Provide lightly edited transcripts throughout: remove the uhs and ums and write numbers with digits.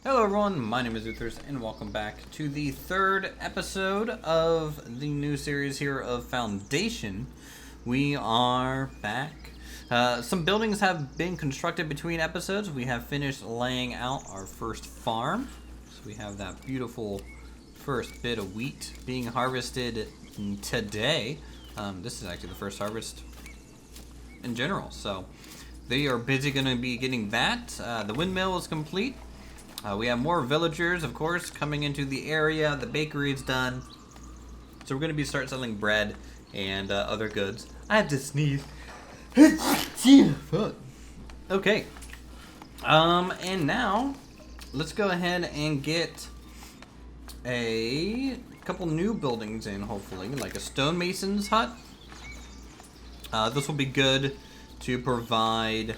Hello everyone, my name is Uthris and welcome back to the third episode of the new series here of Foundation. We are back. Some buildings have been constructed between episodes. We have finished laying out our first farm. So we have that beautiful first bit of wheat being harvested today. This is actually the first harvest in general, so they are busy going to be getting that. The windmill is complete. We have more villagers, of course, coming into the area. The bakery is done. So we're going to be start selling bread and other goods. I have to sneeze. Okay. And now, let's go ahead and get a couple new buildings in, hopefully. Like a stonemason's hut. This will be good to provide,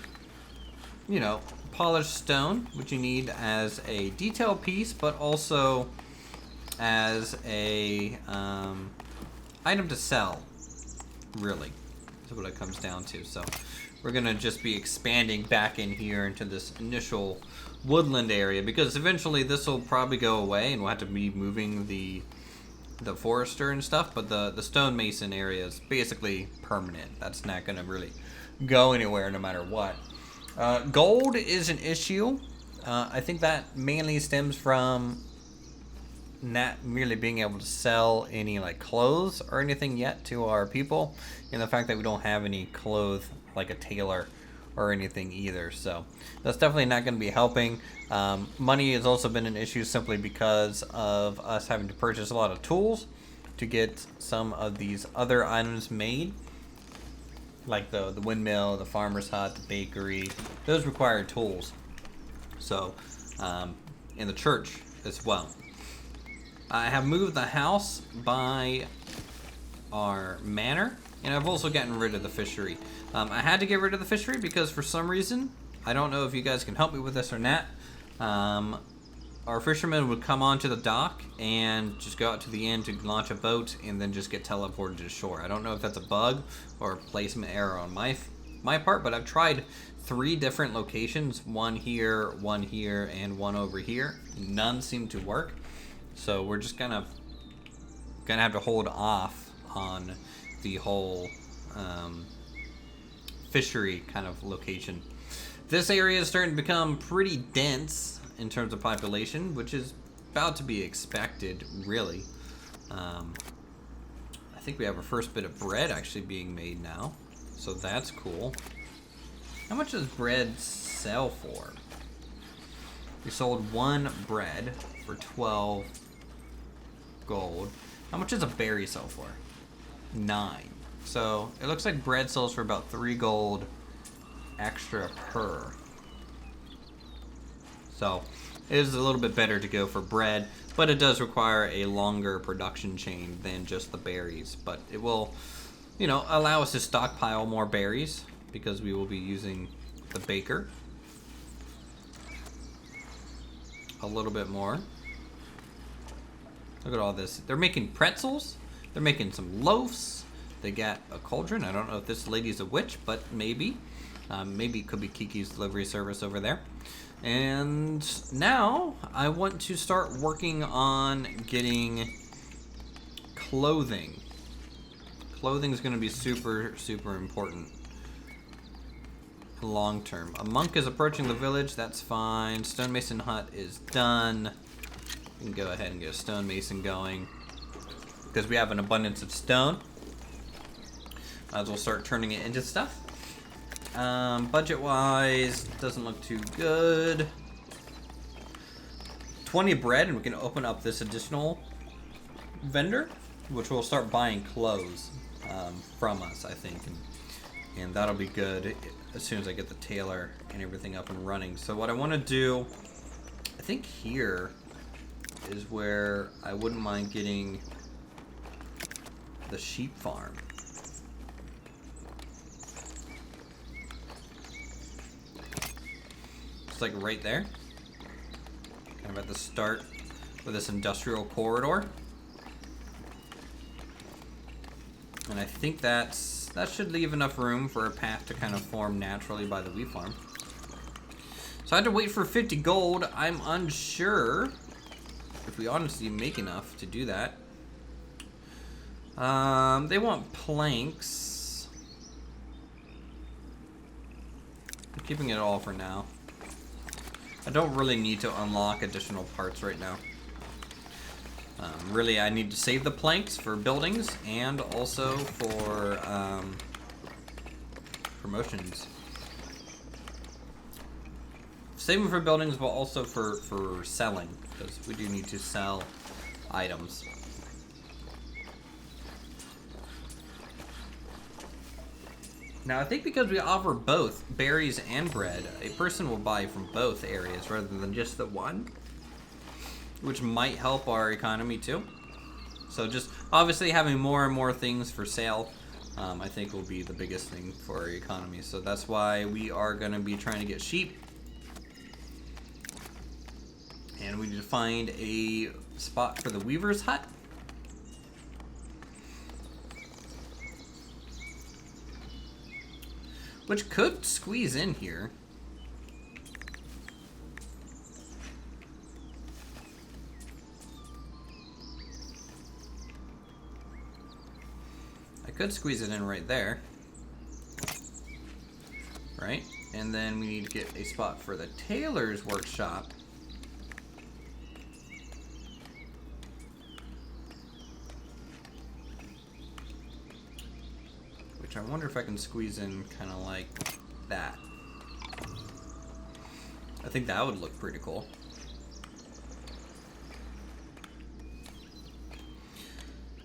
you know, polished stone, which you need as a detail piece, but also as a item to sell, really. That's what it comes down to. So we're gonna just be expanding back in here into this initial woodland area, because eventually this will probably go away and we'll have to be moving the forester and stuff, but the stonemason area is basically permanent. That's not gonna really go anywhere no matter what. Gold is an issue. I think that mainly stems from not really being able to sell any like clothes or anything yet to our people, and the fact that we don't have any clothes like a tailor or anything either. So that's definitely not going to be helping. Money has also been an issue simply because of us having to purchase a lot of tools to get some of these other items made. Like the windmill, the farmer's hut, the bakery, those require tools. So, in the church as well. I have moved the house by our manor, and I've also gotten rid of the fishery. I had to get rid of the fishery because for some reason, I don't know if you guys can help me with this or not, our fishermen would come onto the dock and just go out to the end to launch a boat and then just get teleported to shore. I don't know if that's a bug or a placement error on my part, but I've tried 3 different locations, one here, and one over here. None seem to work, so we're just gonna have to hold off on the whole fishery kind of location. This area is starting to become pretty dense in terms of population, which is about to be expected, really. I think we have our first bit of bread actually being made now, so that's cool. How much does bread sell for? We sold 1 bread for 12 gold. How much does a berry sell for? 9. So it looks like bread sells for about 3 gold extra per. So it is a little bit better to go for bread, but it does require a longer production chain than just the berries. But it will, you know, allow us to stockpile more berries because we will be using the baker a little bit more. Look at all this. They're making pretzels. They're making some loaves. They got a cauldron. I don't know if this lady's a witch, but maybe. Maybe it could be Kiki's delivery service over there. And now I want to start working on getting clothing. Clothing is going to be super, super important long term. A monk is approaching the village. That's fine. Stonemason hut is done. We can go ahead and get a stonemason going because we have an abundance of stone. Might as well start turning it into stuff. Budget wise, doesn't look too good. 20 bread, and we can open up this additional vendor, which will start buying clothes from us, I think, and that'll be good as soon as I get the tailor and everything up and running. So what I want to do, I think here is where I wouldn't mind getting the sheep farm. It's like right there, kind of at the start of this industrial corridor. And I think that should leave enough room for a path to kind of form naturally by the wheat farm. So So I had to wait for 50 gold. I'm unsure if we honestly make enough to do that. They want planks. I'm keeping it all for now. I don't really need to unlock additional parts right now. Really, I need to save the planks for buildings and also for promotions. Save them for buildings, but also for selling, because we do need to sell items. Now, I think because we offer both berries and bread, a person will buy from both areas rather than just the one, which might help our economy too. So just obviously having more and more things for sale, I think will be the biggest thing for our economy. So that's why we are going to be trying to get sheep. And we need to find a spot for the weaver's hut. Which could squeeze in here. I could squeeze it in right there. Right? And then we need to get a spot for the tailor's workshop. I wonder if I can squeeze in kind of like that. I think that would look pretty cool.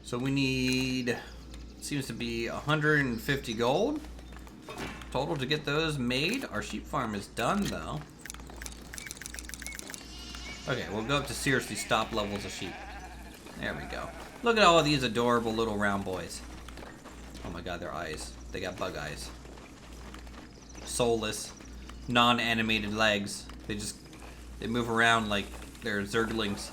So we need, seems to be 150 gold total to get those made. Our sheep farm is done though. Okay, we'll go up to seriously stop levels of sheep. There we go. Look at all of these adorable little round boys. Oh my god, their eyes. They got bug eyes. Soulless, non-animated legs. They move around like they're zerglings.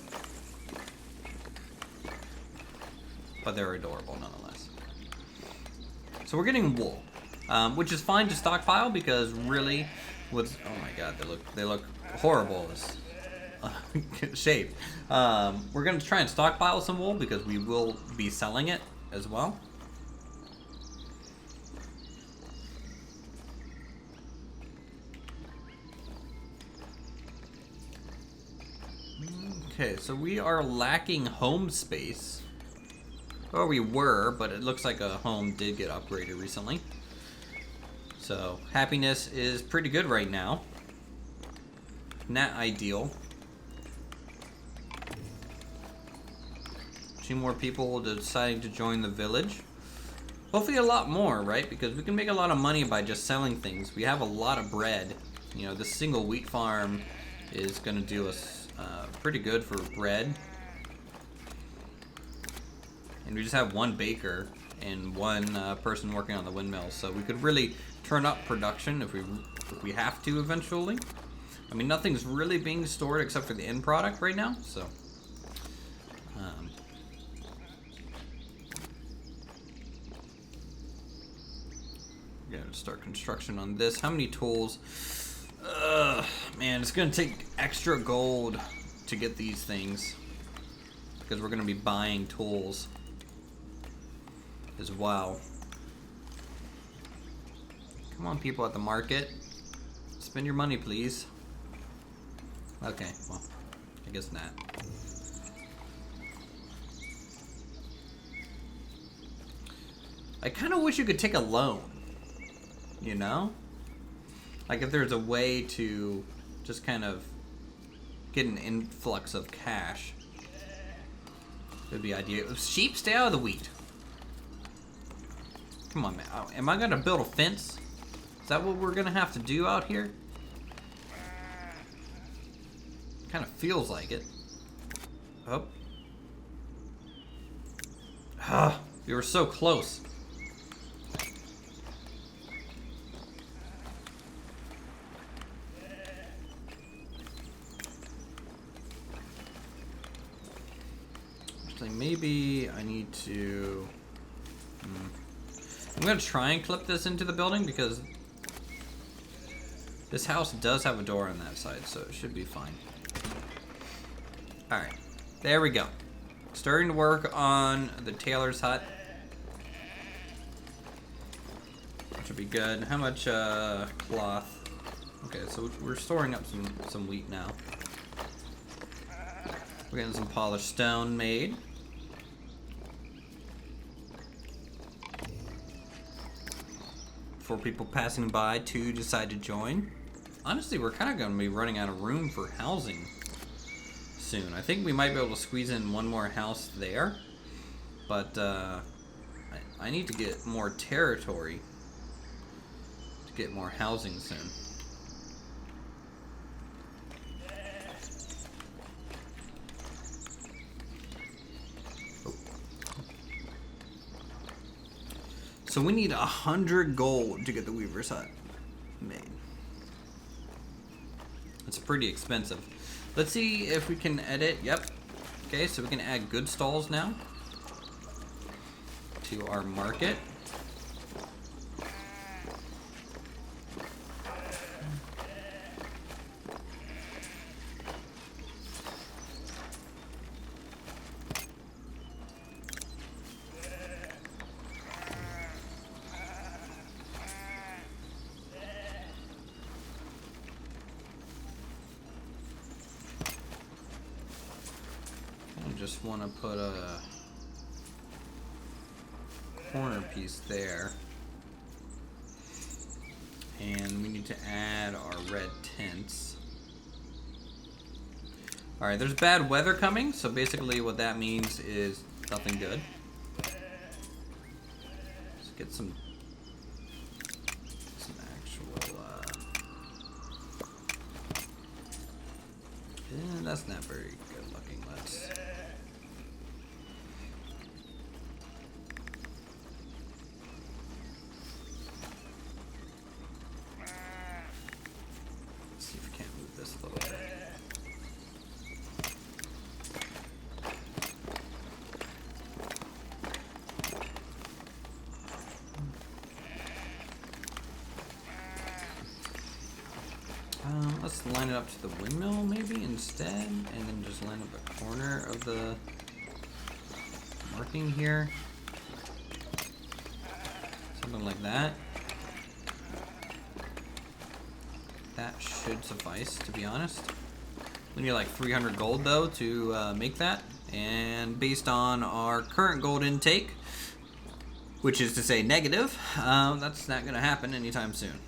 But they're adorable nonetheless. So we're getting wool, which is fine to stockpile because really, oh my god, they look horrible as shape. We're gonna try and stockpile some wool because we will be selling it as well. Okay, so we are lacking home space. Or we were, but it looks like a home did get upgraded recently. So, happiness is pretty good right now. Not ideal. 2 more people deciding to join the village. Hopefully a lot more, right? Because we can make a lot of money by just selling things. We have a lot of bread. You know, this single wheat farm is going to do us pretty good for bread. And we just have 1 baker and 1 person working on the windmill, so we could really turn up production if we have to eventually. I mean, nothing's really being stored except for the end product right now, so we're gonna start construction on this. How many tools? Man, it's gonna take extra gold to get these things because we're gonna be buying tools as well. Come on, people at the market. Spend your money, please. Okay, well, I guess not. I kind of wish you could take a loan, you know? Like if there's a way to just kind of get an influx of cash. It would be ideal. Sheep, stay out of the wheat. Come on, man. Oh, am I gonna build a fence? Is that what we're gonna have to do out here? Kind of feels like it. Oh. Ah, we were so close. Actually, maybe I need to... I'm gonna try and clip this into the building because This house does have a door on that side, so it should be fine. Alright, there we go. Starting to work on the tailor's hut. Which would be good. How much cloth? Okay, so we're storing up some wheat now. We're getting some polished stone made. For people passing by to decide to join. Honestly, we're kind of going to be running out of room for housing soon. I think we might be able to squeeze in one more house there. But I need to get more territory to get more housing soon. So we need 100 gold to get the Weaver's Hut made. It's pretty expensive. Let's see if we can edit. Yep. Okay, so we can add good stalls now to our market. Just want to put a corner piece there, and we need to add our red tents. Alright, there's bad weather coming, so basically what that means is nothing good. Let's get some actual that's not very good looking. Let's see if we can't move this a little bit. Let's line it up to the windmill maybe instead, and then just line up a corner of the marking here. Something like that. That should suffice, to be honest. We need like 300 gold though to make that, and based on our current gold intake, which is to say negative, that's not going to happen anytime soon.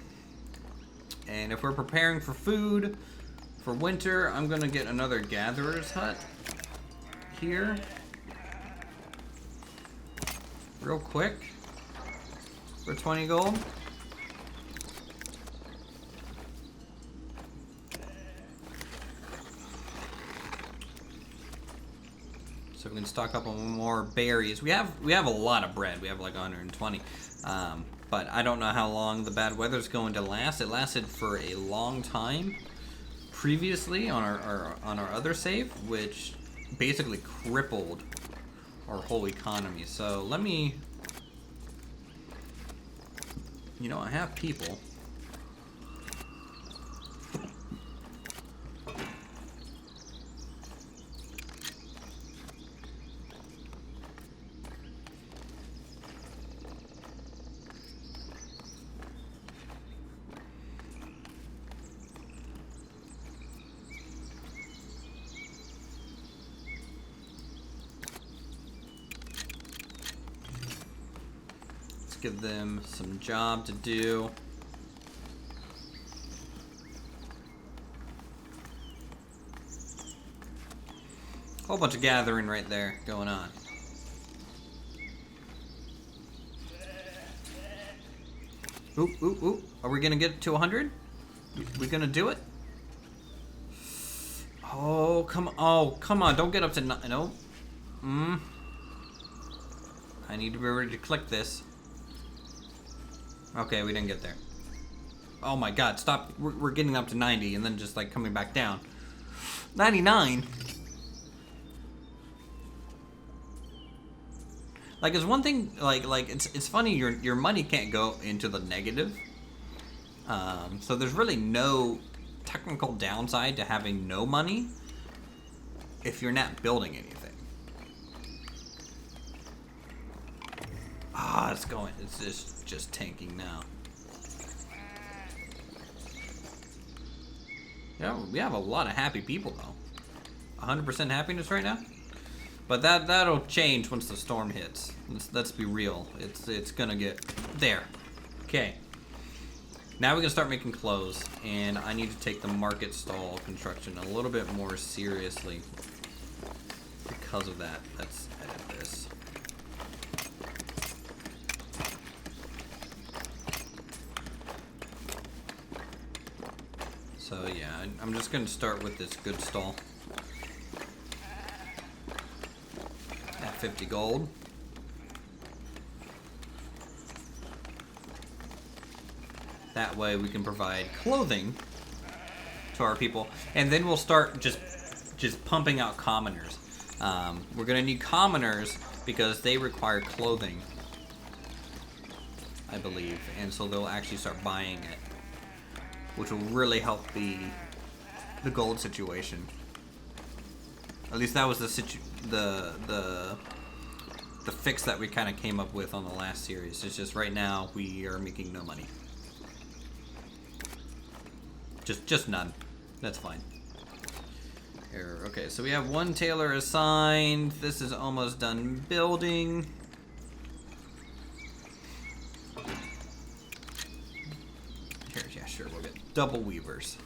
And if we're preparing for food for winter, I'm going to get another gatherer's hut here real quick for 20 gold. So we can stock up on more berries. We have a lot of bread. We have like 120. But I don't know how long the bad weather's going to last. It lasted for a long time previously on our other save, which basically crippled our whole economy. So let me, I have people. Give them some job to do. Whole bunch of gathering right there going on. Oop, oop, oop. Are we gonna get to 100? We gonna do it? Oh, come on. Don't get up to no. I need to be ready to click this. Okay, we didn't get there. Oh my god, stop. We're getting up to 90 and then just like coming back down. 99? Like, it's one thing, like it's funny your money can't go into the negative. So there's really no technical downside to having no money if you're not building anything. It's going. It's just tanking now. Yeah, we have a lot of happy people though. 100% happiness right now. But that'll change once the storm hits. Let's be real. It's gonna get there. Okay. Now we can start making clothes, and I need to take the market stall construction a little bit more seriously because of that. Let's edit this. So yeah, I'm just gonna start with this good stall. At 50 gold. That way we can provide clothing to our people, and then we'll start just pumping out commoners. We're gonna need commoners because they require clothing, I believe, and so they'll actually start buying it, which will really help the gold situation. At least that was the fix that we kind of came up with on the last series. It's just right now we are making no money. Just none. That's fine. Here, okay, so we have one tailor assigned. This is almost done building. Here, yeah, sure, we'll get double weavers.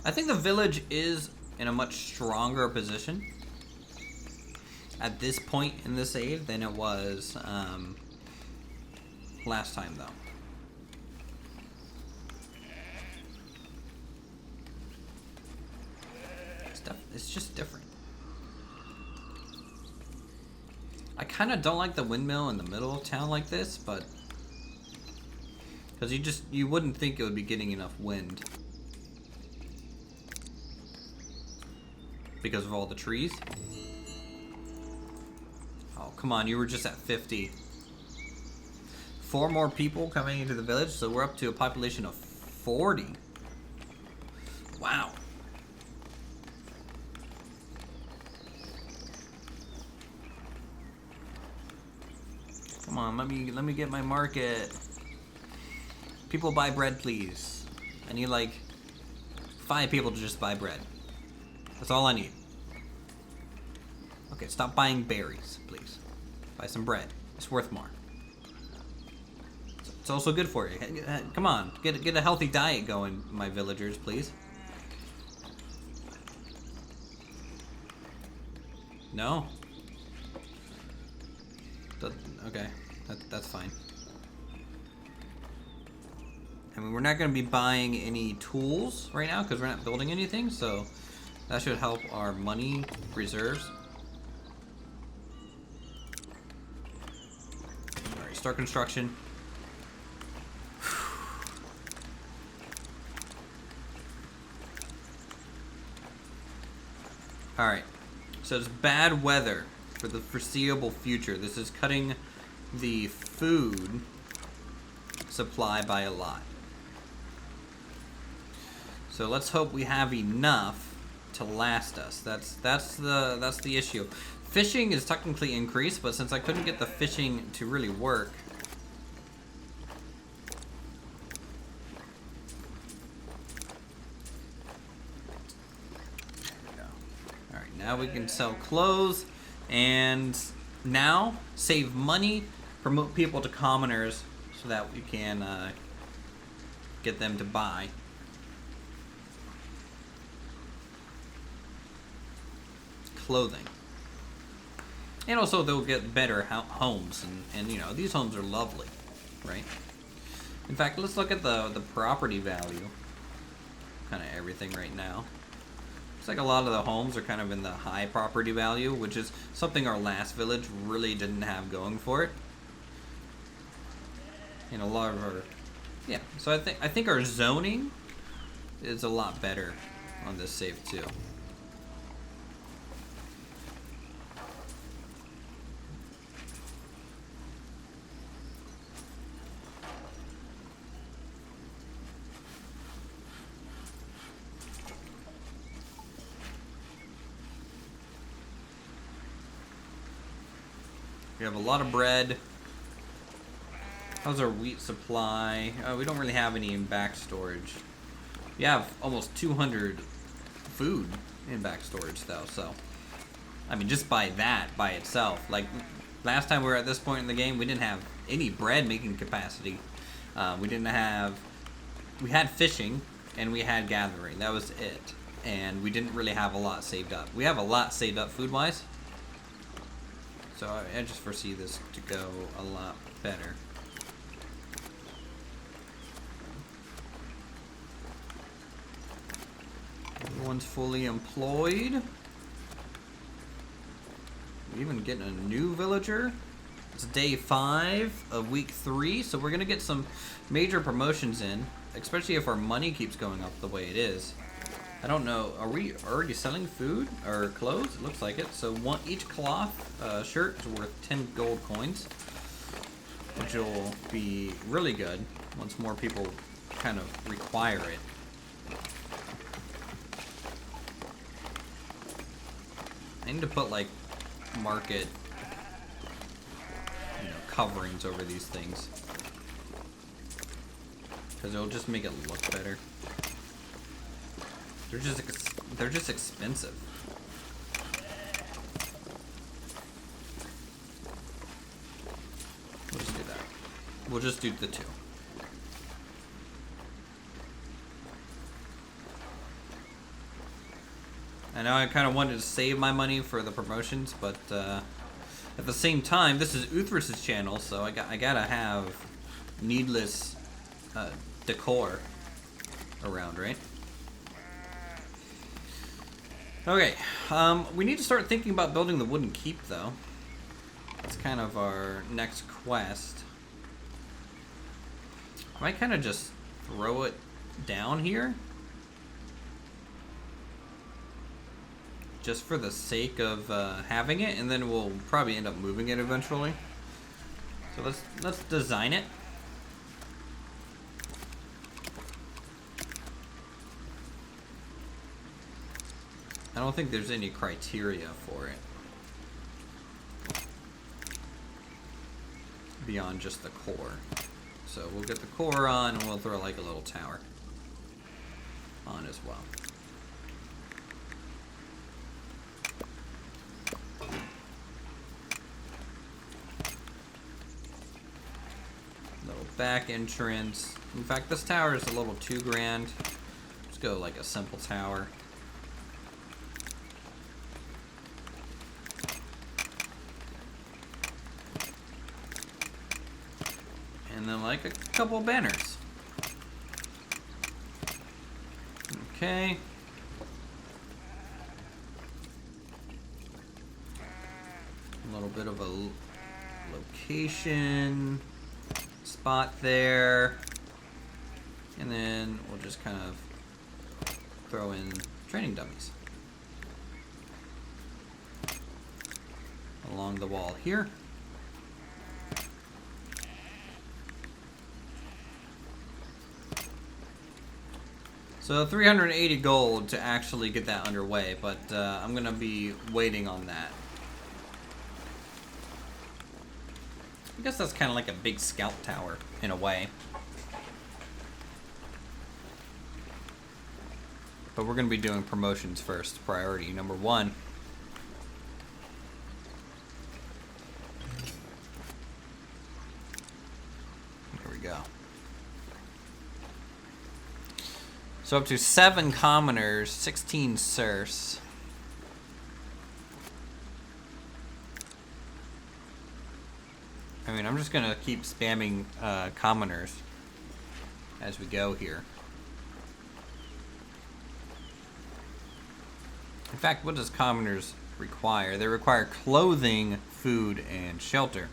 I think the village is in a much stronger position at this point in the save than it was last time, though. It's just different. I kind of don't like the windmill in the middle of town like this, but because you wouldn't think it would be getting enough wind because of all the trees. Oh, come on, you were just at 50. 4 more people coming into the village, so we're up to a population of 40. Wow. Come on, let me get my market. People buy bread, please. I need like 5 people to just buy bread. That's all I need. Okay, stop buying berries, please. Buy some bread. It's worth more. It's also good for you. Come on, get a healthy diet going, my villagers, please. No? Okay, that's fine. I mean, we're not going to be buying any tools right now because we're not building anything, so that should help our money reserves. Alright, start construction. Alright, so it's bad weather for the foreseeable future. This is cutting the food supply by a lot. So let's hope we have enough to last us. That's the issue. Fishing is technically increased, but since I couldn't get the fishing to really work, there we go. All right, now we can sell clothes, and now save money, promote people to commoners, so that we can get them to buy. Clothing. And also they'll get better homes, and you know, these homes are lovely, right? In fact, let's look at the property value, kind of everything right now. Looks like a lot of the homes are kind of in the high property value, which is something our last village really didn't have going for it. And a lot of our, yeah, so I think our zoning is a lot better on this save too. We have a lot of bread. How's our wheat supply? We don't really have any in back storage. We have almost 200 food in back storage though, so I mean, just by that by itself, like last time we were at this point in the game, we didn't have any bread making capacity. We had fishing and we had gathering. That was it, and we didn't really have a lot saved up. We have a lot saved up food wise, so I just foresee this to go a lot better. Everyone's fully employed. We're even getting a new villager. It's day 5 of week 3, so we're gonna get some major promotions in, especially if our money keeps going up the way it is. I don't know, are we already selling food or clothes? It looks like it. So each cloth shirt is worth 10 gold coins, which will be really good once more people kind of require it. I need to put like market, coverings over these things, because it'll just make it look better. They're just expensive. We'll just do that. We'll just do the 2. I know I kind of wanted to save my money for the promotions, but at the same time, this is Uthris' channel, so I gotta have needless decor around, right? Okay, we need to start thinking about building the wooden keep, though. That's kind of our next quest. I might kind of just throw it down here, just for the sake of having it, and then we'll probably end up moving it eventually. So let's design it. I don't think there's any criteria for it beyond just the core. So we'll get the core on, and we'll throw like a little tower on as well. Little back entrance. In fact, this tower is a little too grand. Let's go like a simple tower. And then like a couple banners. Okay. A little bit of a location spot there. And then we'll just kind of throw in training dummies along the wall here. So 380 gold to actually get that underway, but I'm going to be waiting on that. I guess that's kind of like a big scout tower in a way. But we're going to be doing promotions first, priority number 1. Here we go. So up to 7 commoners, 16 serfs. I mean, I'm just gonna keep spamming commoners as we go here. In fact, what does commoners require? They require clothing, food, and shelter.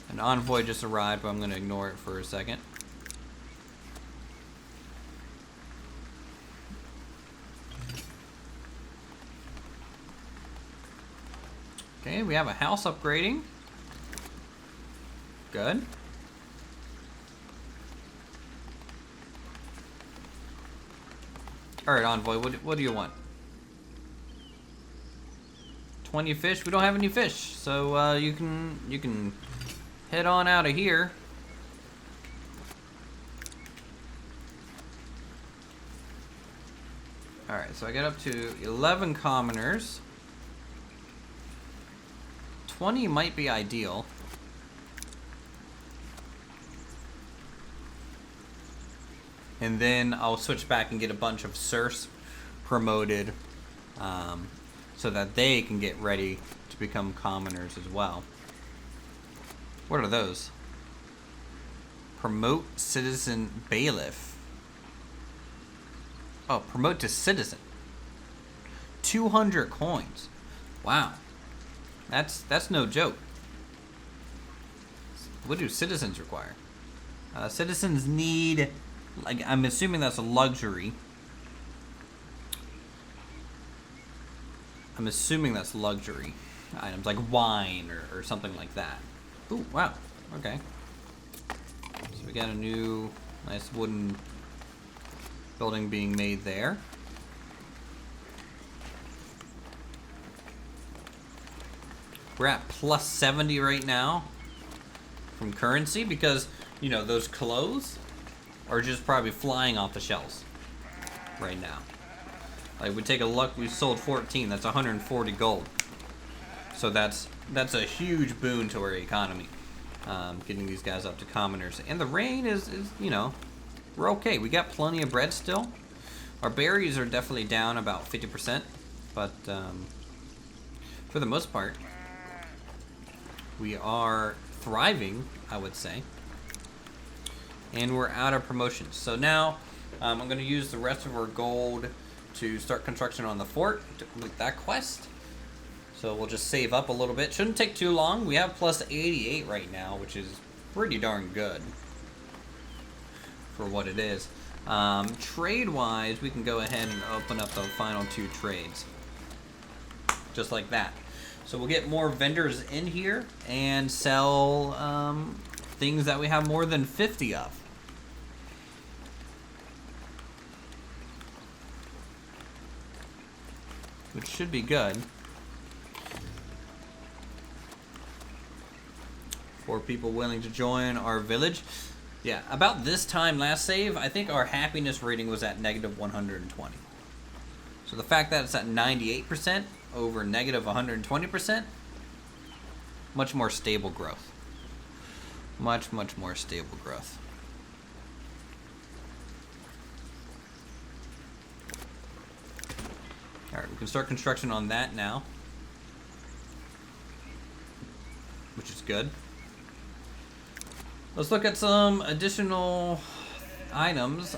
An envoy just arrived, but I'm going to ignore it for a second. Okay, we have a house upgrading. Good. Alright, Envoy, what do you want? 20 fish? We don't have any fish, so you can head on out of here. Alright, so I got up to 11 commoners. 20 might be ideal. And then I'll switch back and get a bunch of serfs promoted so that they can get ready to become commoners as well. What are those? Promote citizen bailiff. Oh, promote to citizen. 200 coins. Wow. That's no joke. What do citizens require? Citizens need, like, I'm assuming that's a luxury. I'm assuming that's luxury items, like wine or something like that. Ooh, wow. Okay. So we got a new nice wooden building being made there. We're at plus 70 right now from currency because, you know, those clothes are just probably flying off the shelves right now. Like, we take a look, we sold 14, that's 140 gold. So that's a huge boon to our economy, getting these guys up to commoners. And the rain is, you know, we're okay. We got plenty of bread still. Our berries are definitely down about 50%, but for the most part, we are thriving, I would say. And we're out of promotions. So now I'm going to use the rest of our gold to start construction on the fort to complete that quest. So we'll just save up a little bit. Shouldn't take too long. We have plus 88 right now, which is pretty darn good for what it is. Trade-wise, we can go ahead and open up the final 2 trades. Just like that. So we'll get more vendors in here and sell things that we have more than 50 of. Which should be good. 4 people willing to join our village. Yeah, about this time last save, I think our happiness rating was at negative 120. So the fact that it's at 98% over negative 120%, much more stable growth. Much more stable growth. Alright, we can start construction on that now, which is good. Let's look at some additional items.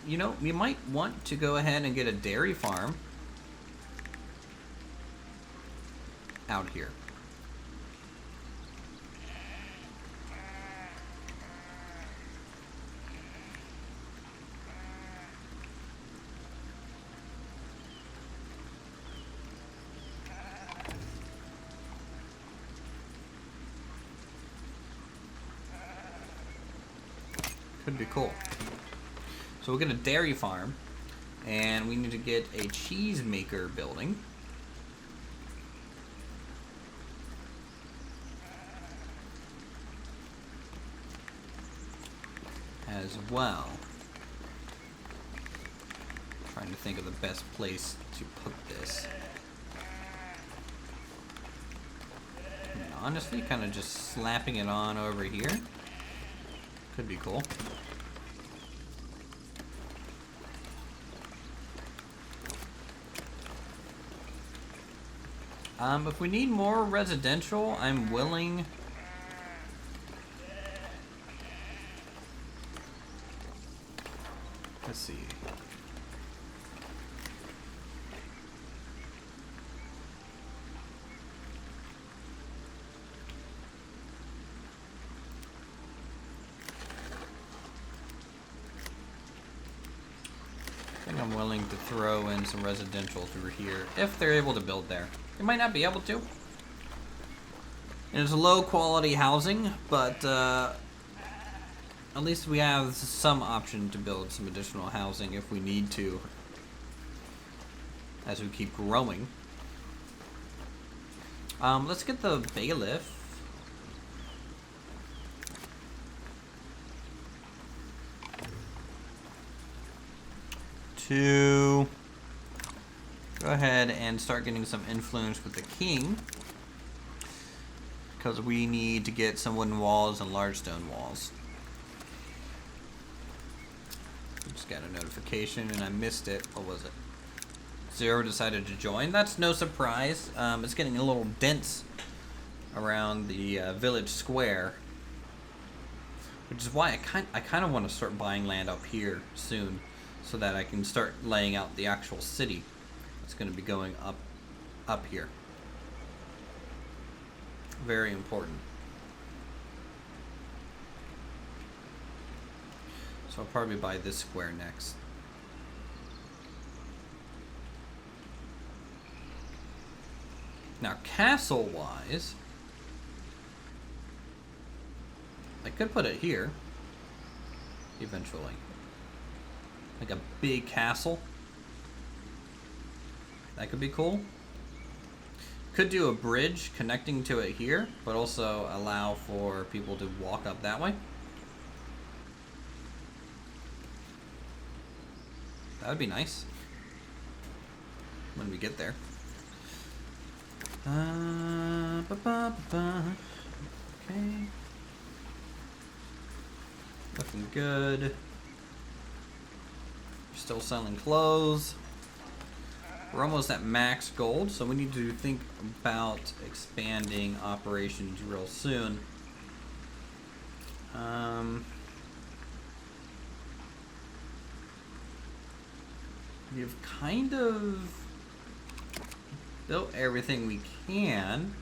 You know, we might want to go ahead and get a dairy farm out here. Could be cool. So we'll get a dairy farm, and we need to get a cheese maker building. As well. Trying to think of the best place to put this. And honestly, kind of just slapping it on over here. Could be cool. If we need more residential, I'm willing. Let's see. I think I'm willing to throw in some residential through here if they're able to build there. They might not be able to. And it's low quality housing, but at least we have some option to build some additional housing if we need to. as we keep growing. Let's get the bailiff. To go ahead and start getting some influence with the king, because we need to get some wooden walls and large stone walls. Just got a notification and I missed it. What was it? Zero decided to join. That's no surprise. It's getting a little dense around the village square, which is why I kind of want to start buying land up here soon, so that I can start laying out the actual city. It's going to be going up here. Very important. So I'll probably buy this square next. Now, castle-wise, I could put it here eventually. Like a big castle. That could be cool. Could do a bridge connecting to it here, but also allow for people to walk up that way. That would be nice when we get there. Okay. Looking good. Still selling clothes. We're almost at max gold, so we need to think about expanding operations real soon. We've kind of built everything we can.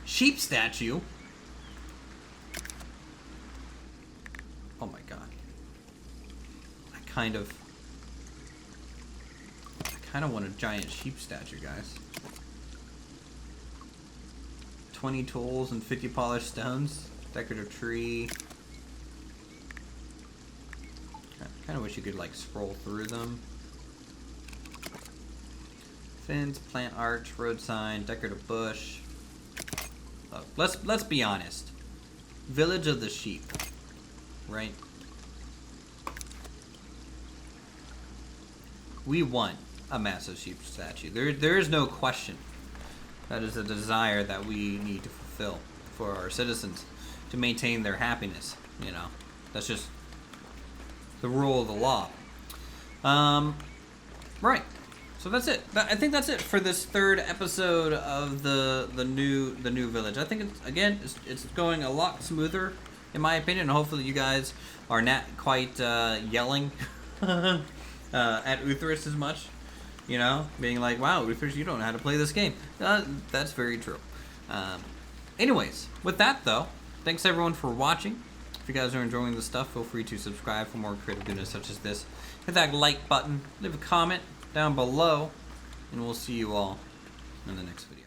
Sheep statue. Oh my god. I kind of want a giant sheep statue, guys. 20 tools and 50 polished stones. Decorative tree. Kind of wish you could like scroll through them. Fence, plant arch, road sign, decorative bush. Look, let's be honest. Village of the sheep, right? We want a massive sheep statue. There is no question. That is a desire that we need to fulfill for our citizens to maintain their happiness. You know, that's just the rule of the law. Right. So that's it. I think that's it for this third episode of the new village. I think it's going a lot smoother, in my opinion. And hopefully you guys are not quite yelling at Uthris as much. You know, being like, "Wow, Uthris, you don't know how to play this game." That's very true. Anyways, with that though, thanks everyone for watching. If you guys are enjoying the stuff, feel free to subscribe for more creative goodness such as this. Hit that like button, leave a comment down below, and we'll see you all in the next video.